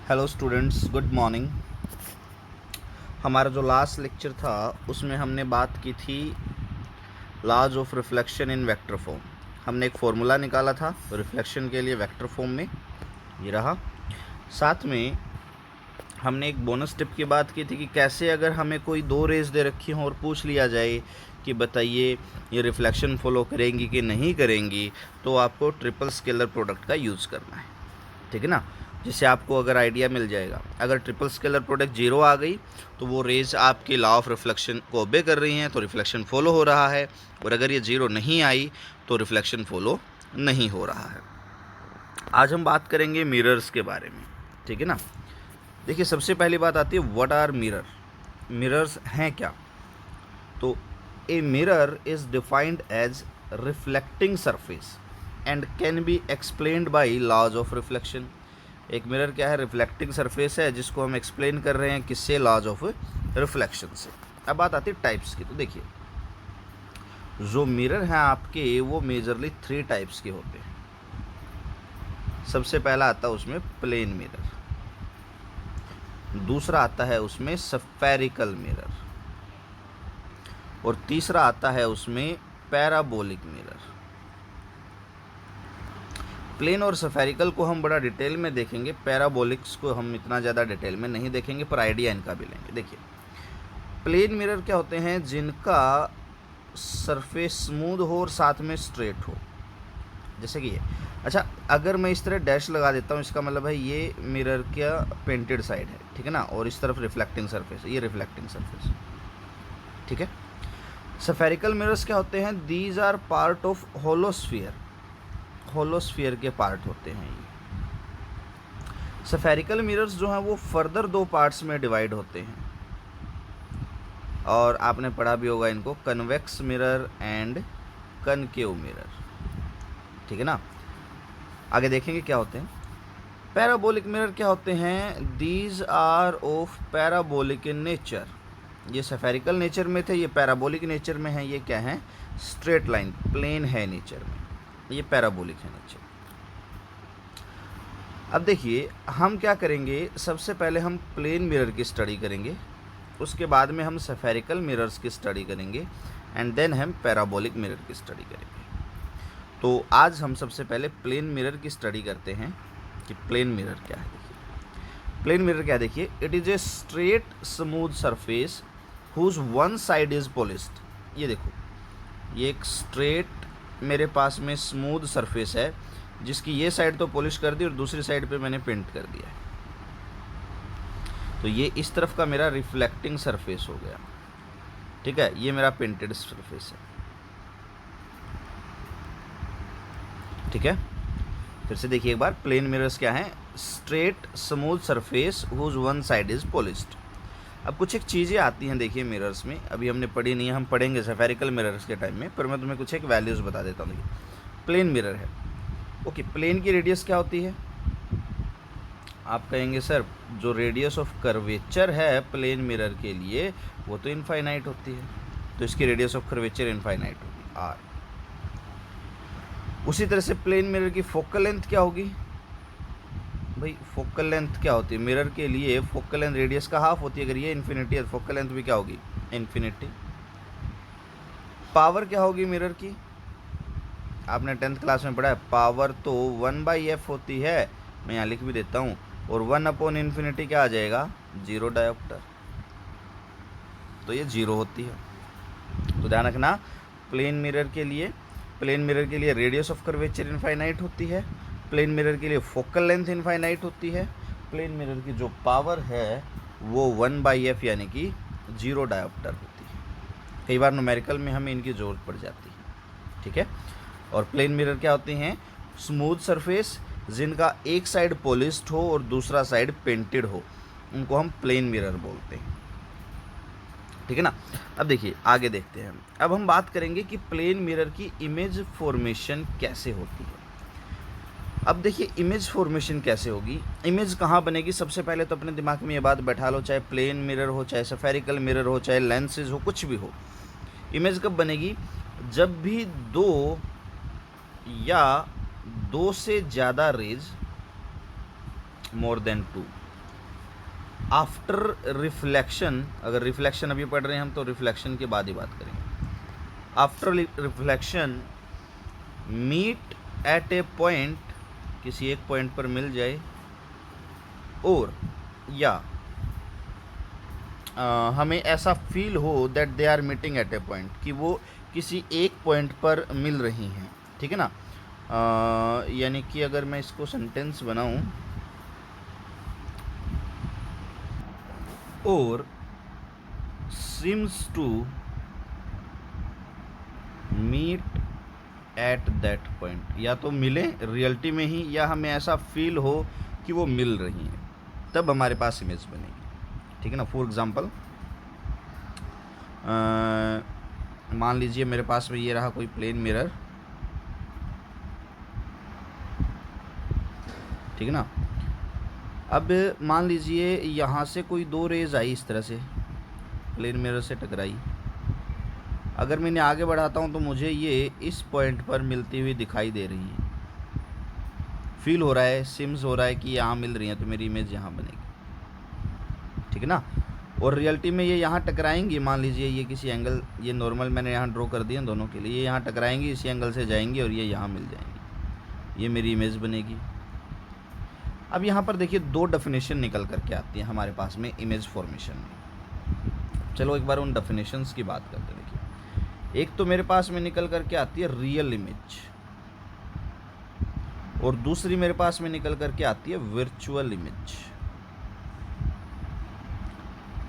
Hello students, good morning. हमारा जो last lecture था उसमें हमने बात की थी laws of reflection in vector form. हमने एक फॉर्मूला निकाला था रिफ्लेक्शन के लिए वेक्टर फॉर्म में, ये रहा। साथ में हमने एक बोनस टिप की बात की थी कि कैसे अगर हमें कोई दो रेज दे रखी हों और पूछ लिया जाए कि बताइए ये रिफ्लेक्शन फॉलो करेंगी कि नहीं करेंगी, तो आपको ट्रिपल स्केलर प्रोडक्ट का यूज़ करना है, ठीक है ना। जिससे आपको अगर आइडिया मिल जाएगा, अगर ट्रिपल स्केलर प्रोडक्ट जीरो आ गई तो वो रेज आपके लॉ ऑफ रिफ्लेक्शन को ओबे कर रही हैं, तो रिफ्लेक्शन फॉलो हो रहा है। और अगर ये जीरो नहीं आई तो रिफ्लेक्शन फॉलो नहीं हो रहा है। आज हम बात करेंगे मिरर्स के बारे में, ठीक है ना। देखिए, सबसे पहली बात आती है व्हाट आर मिरर। मिरर्स हैं क्या? तो a mirror is defined as reflecting surface and can be explained by laws of reflection. एक मिरर क्या है? रिफ्लेक्टिंग सरफेस है जिसको हम एक्सप्लेन कर रहे हैं किससे? लॉज ऑफ रिफ्लेक्शन से। अब बात आती है टाइप्स की। तो देखिए, जो मिरर हैं आपके वो मेजरली 3 टाइप्स के होते हैं। सबसे पहला आता है उसमें प्लेन मिरर, दूसरा आता है उसमें स्फेरिकल मिरर, और तीसरा आता है उसमें पैराबोलिक मिरर। प्लेन और स्फेरिकल को हम बड़ा डिटेल में देखेंगे, पैराबोलिक्स को हम इतना ज़्यादा डिटेल में नहीं देखेंगे, पर आइडिया इनका भी लेंगे। देखिए, प्लेन मिरर क्या होते हैं? जिनका सरफेस स्मूथ हो और साथ में स्ट्रेट हो, जैसे कि ये। अच्छा, अगर मैं इस तरह डैश लगा देता हूँ, इसका मतलब है ये मिरर का पेंटेड साइड है, ठीक है ना, और इस तरफ रिफ्लेक्टिंग सरफेस है, ये रिफ्लेक्टिंग सरफेस, ठीक है। स्फेरिकल मिरर्स क्या होते हैं? दीज आर पार्ट ऑफ होलोस्फीयर, होलोस्फीयर के पार्ट होते हैं ये। स्फेरिकल मिरर्स जो हैं वो फर्दर 2 पार्ट्स में डिवाइड होते हैं, और आपने पढ़ा भी होगा इनको, convex mirror and concave mirror, ठीक है ना। आगे देखेंगे क्या होते हैं। पैराबोलिक मिरर क्या होते हैं? These are of parabolic in nature. ये स्फेरिकल नेचर में थे, ये पैराबोलिक नेचर में है। ये क्या है? स्ट्रेट लाइन, प्लेन है नेचर में, ये पैराबोलिक है नेचर। अब देखिए, हम क्या करेंगे, सबसे पहले हम प्लेन मिरर की स्टडी करेंगे, उसके बाद में हम स्फेरिकल मिरर्स की स्टडी करेंगे, एंड देन हम पैराबोलिक मिरर की स्टडी करेंगे। तो आज हम सबसे पहले प्लेन मिरर की स्टडी करते हैं कि प्लेन मिरर क्या है। देखिए, प्लेन मिरर क्या? देखिए, it is a straight smooth surface whose one side is polished. ये देखो, ये एक स्ट्रेट मेरे पास में स्मूथ सरफेस है जिसकी ये साइड तो पॉलिश कर दी और दूसरी साइड पे मैंने पेंट कर दिया है। तो ये इस तरफ का मेरा रिफ्लेक्टिंग सरफेस हो गया, ठीक है। ये मेरा पेंटेड सरफेस है, ठीक है। फिर से देखिए एक बार, प्लेन मिरर्स क्या हैं? Straight smooth surface whose one side is polished. अब कुछ एक चीज़ें आती हैं, देखिए मिरर्स में, अभी हमने पढ़ी नहीं है, हम पढ़ेंगे स्फेरिकल मिरर्स के टाइम में, पर मैं तुम्हें कुछ एक वैल्यूज़ बता देता हूँ। देखिए, प्लेन मिरर है, ओके, प्लेन की रेडियस क्या होती है? आप कहेंगे सर, जो रेडियस ऑफ कर्वेचर है प्लेन मिरर के लिए वो तो इनफाइनाइट होती है, तो इसकी रेडियस ऑफ कर्वेचर इनफाइनाइट होगी, आर। उसी तरह से प्लेन मिरर की फोकल लेंथ क्या होगी? भाई, फोकल लेंथ क्या होती है? मिरर के लिए फोकल लेंथ रेडियस का हाफ होती है। अगर ये इन्फिनिटी है तो फोकल लेंथ भी क्या होगी? इन्फिनिटी। पावर क्या होगी मिरर की? आपने 10th क्लास में पढ़ा है, पावर तो 1/f होती है, मैं यहाँ लिख भी देता हूँ, और 1/∞ क्या आ जाएगा? 0 डायोप्टर, तो ये 0 होती है। तो ध्यान रखना, प्लेन मिरर के लिए रेडियस ऑफ कर्वेचर इनफाइनाइट होती है, प्लेन मिरर के लिए फोकल लेंथ इनफाइनाइट होती है, प्लेन मिरर की जो पावर है वो 1/f यानी कि 0 डायोप्टर होती है। कई बार न्यूमेरिकल में हमें इनकी ज़रूरत पड़ जाती है, ठीक है। और प्लेन मिरर क्या होते हैं? स्मूथ सरफेस जिनका एक साइड पॉलिश्ड हो और दूसरा साइड पेंटेड हो, उनको हम प्लेन मिरर बोलते हैं, ठीक है ना। अब देखिए, आगे देखते हैं। अब हम बात करेंगे कि प्लेन मिरर की इमेज फॉर्मेशन कैसे होती है। अब देखिए, इमेज फॉर्मेशन कैसे होगी, इमेज कहाँ बनेगी? सबसे पहले तो अपने दिमाग में ये बात बैठा लो, चाहे प्लेन मिरर हो, चाहे स्फेरिकल मिरर हो, चाहे लेंसेज हो, कुछ भी हो, इमेज कब बनेगी? जब भी 2 या 2 से ज़्यादा rays more than 2, after reflection, अगर रिफ्लेक्शन अभी पढ़ रहे हैं हम तो रिफ्लेक्शन के बाद ही बात करेंगे। After reflection meet at a point, किसी एक पॉइंट पर मिल जाए, और या हमें ऐसा फील हो that they are meeting at a point, कि वो किसी एक पॉइंट पर मिल रही हैं, ठीक है ना। यानी कि अगर मैं इसको सेंटेंस बनाऊं, और seems to meet at that point, या तो मिले रियलिटी में ही, या हमें ऐसा फील हो कि वो मिल रही हैं, तब हमारे पास इमेज बनेगी, ठीक है ना। फॉर एग्जांपल मान लीजिए मेरे पास में ये रहा कोई प्लेन मिरर, ठीक है ना। अब मान लीजिए यहाँ से कोई दो रेज आई, इस तरह से प्लेन मिरर से टकराई। अगर मैंने आगे बढ़ाता हूँ तो मुझे ये इस पॉइंट पर मिलती हुई दिखाई दे रही है, फील हो रहा है, सिम्स हो रहा है कि यहाँ मिल रही है, तो मेरी इमेज यहाँ बनेगी, ठीक है ना। और रियलिटी में ये यहाँ टकराएंगी, मान लीजिए ये किसी एंगल, ये नॉर्मल मैंने यहाँ ड्रॉ कर दिया दोनों के लिए, ये यहाँ टकराएंगी, इसी एंगल से जाएंगी और ये यहाँ मिल जाएंगी, ये मेरी इमेज बनेगी। अब यहाँ पर देखिए दो डेफिनेशन निकल करके आती है हमारे पास में इमेज फॉर्मेशन में। चलो एक बार उन डेफिनेशंस की बात करते हैं। देखिए एक तो मेरे पास में निकल करके आती है रियल इमेज, और दूसरी मेरे पास में निकल करके आती है वर्चुअल इमेज।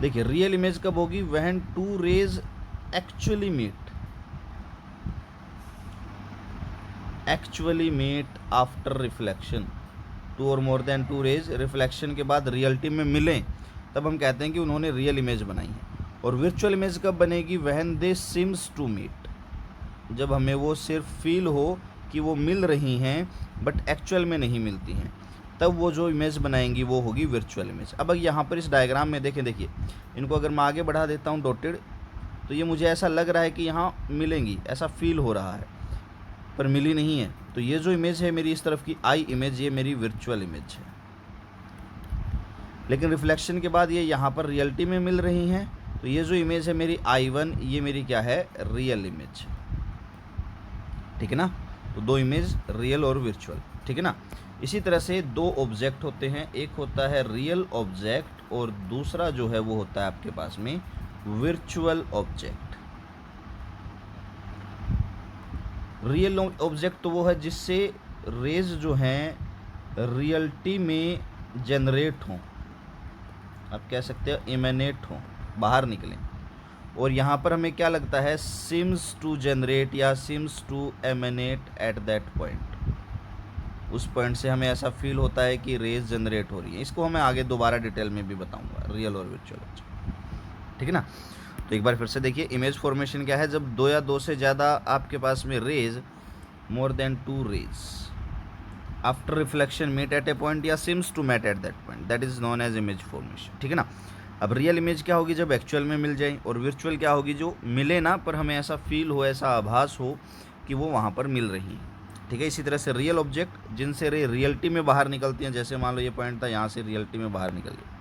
देखिए रियल इमेज कब होगी, when two rays actually meet after reflection, two और more than two rays reflection के बाद रियलिटी में मिलें, तब हम कहते हैं कि उन्होंने रियल इमेज बनाई है। और वर्चुअल इमेज कब बनेगी, when they seems to meet, जब हमें वो सिर्फ फील हो कि वो मिल रही हैं बट एक्चुअल में नहीं मिलती हैं, तब वो जो इमेज बनाएंगी वो होगी वर्चुअल इमेज। अब यहाँ पर इस डायग्राम में देखिए इनको अगर मैं आगे बढ़ा देता हूँ डॉटेड, तो ये मुझे ऐसा लग रहा है कि यहाँ मिलेंगी, ऐसा फील हो रहा है, पर मिली नहीं है। तो ये जो इमेज है मेरी इस तरफ की आई इमेज, ये मेरी वर्चुअल इमेज है। लेकिन रिफ्लेक्शन के बाद ये यहाँ पर रियलिटी में मिल रही हैं, तो ये जो इमेज है मेरी I1, ये मेरी क्या है, रियल इमेज, ठीक है ना। तो दो इमेज रियल और वर्चुअल, ठीक है ना। इसी तरह से दो ऑब्जेक्ट होते हैं, एक होता है रियल ऑब्जेक्ट और दूसरा जो है वो होता है आपके पास में वर्चुअल ऑब्जेक्ट। रियल ऑब्जेक्ट तो वो है जिससे रेज जो हैं रियलिटी में जनरेट हों, आप कह सकते हो इमेनेट हों, बाहर निकलें। और यहाँ पर हमें क्या लगता है, सिम्स टू जनरेट या seems to emanate at that point, उस पॉइंट से हमें ऐसा फील होता है कि रेज जनरेट हो रही है। इसको हमें आगे दोबारा डिटेल में भी बताऊंगा, रियल और वर्चुअल, ठीक है ना। तो एक बार फिर से देखिए इमेज फॉर्मेशन क्या है, जब दो या दो से ज़्यादा आपके पास में rays, more than two rays after reflection meet at a point या seems to meet at that point, that is known as image formation, ठीक है ना। अब रियल इमेज क्या होगी, जब एक्चुअल में मिल जाए, और वर्चुअल क्या होगी, जो मिले ना पर हमें ऐसा फील हो, ऐसा आभास हो कि वो वहाँ पर मिल रही है, ठीक है। इसी तरह से रियल ऑब्जेक्ट जिनसे रियलिटी में बाहर निकलती हैं, जैसे मान लो ये पॉइंट था, यहाँ से रियलिटी में बाहर निकल गया,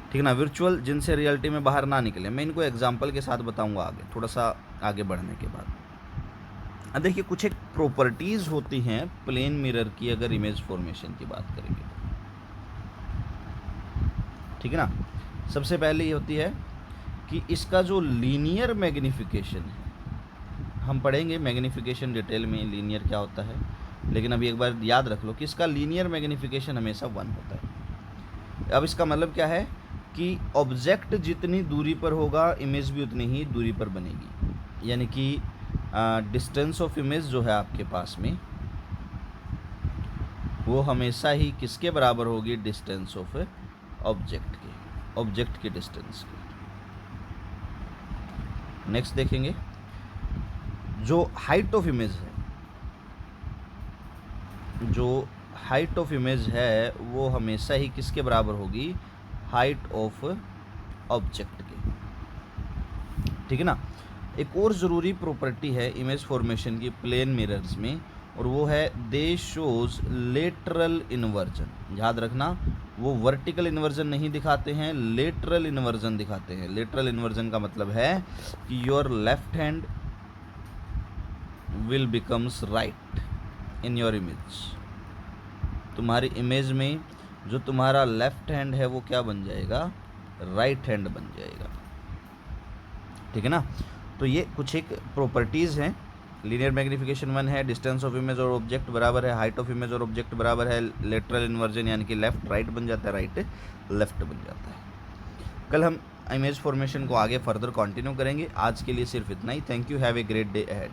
ठीक है ना। वर्चुअल जिनसे रियलिटी में बाहर ना निकले, मैं इनको एग्जांपल के साथ बताऊंगा आगे, थोड़ा सा आगे बढ़ने के बाद। अब देखिए कुछ एक प्रॉपर्टीज़ होती हैं प्लेन मिरर की, अगर इमेज फॉर्मेशन की बात करेंगे, ठीक है ना। सबसे पहले ये होती है कि इसका जो लीनियर मैग्नीफिकेशन है, हम पढ़ेंगे मैग्नीफिकेशन डिटेल में, लीनियर क्या होता है, लेकिन अभी एक बार याद रख लो कि इसका लीनियर मैग्नीफिकेशन हमेशा 1 होता है। अब इसका मतलब क्या है कि ऑब्जेक्ट जितनी दूरी पर होगा, इमेज भी उतनी ही दूरी पर बनेगी, यानी कि डिस्टेंस ऑफ इमेज जो है आपके पास में, वो हमेशा ही किसके बराबर होगी, डिस्टेंस ऑफ ऑब्जेक्ट की डिस्टेंस की। नेक्स्ट देखेंगे जो हाइट ऑफ इमेज है, जो हाइट ऑफ इमेज है वो हमेशा ही किसके बराबर होगी, हाइट ऑफ ऑब्जेक्ट के, ठीक है ना। एक और ज़रूरी प्रॉपर्टी है इमेज फॉर्मेशन की प्लेन मिरर्स में, और वो है दे शोज लेटरल इन्वर्जन। याद रखना, वो वर्टिकल इन्वर्जन नहीं दिखाते हैं, लेटरल इन्वर्जन दिखाते हैं। लेटरल इन्वर्जन का मतलब है कि your left hand will becomes right in your image. तुम्हारी इमेज में जो तुम्हारा लेफ्ट हैंड है वो क्या बन जाएगा, राइट हैंड बन जाएगा। ठीक है ना। तो ये कुछ एक प्रॉपर्टीज़ हैं। लीनियर मैग्निफिकेशन 1 है, डिस्टेंस ऑफ इमेज और ऑब्जेक्ट बराबर है, हाइट ऑफ इमेज और ऑब्जेक्ट बराबर है, लेटरल इन्वर्जन यानी कि लेफ्ट राइट बन जाता है, राइट लेफ्ट बन जाता है। कल हम इमेज फॉर्मेशन को आगे फर्दर कंटिन्यू करेंगे। आज के लिए सिर्फ इतना ही। Thank you, have a great day ahead.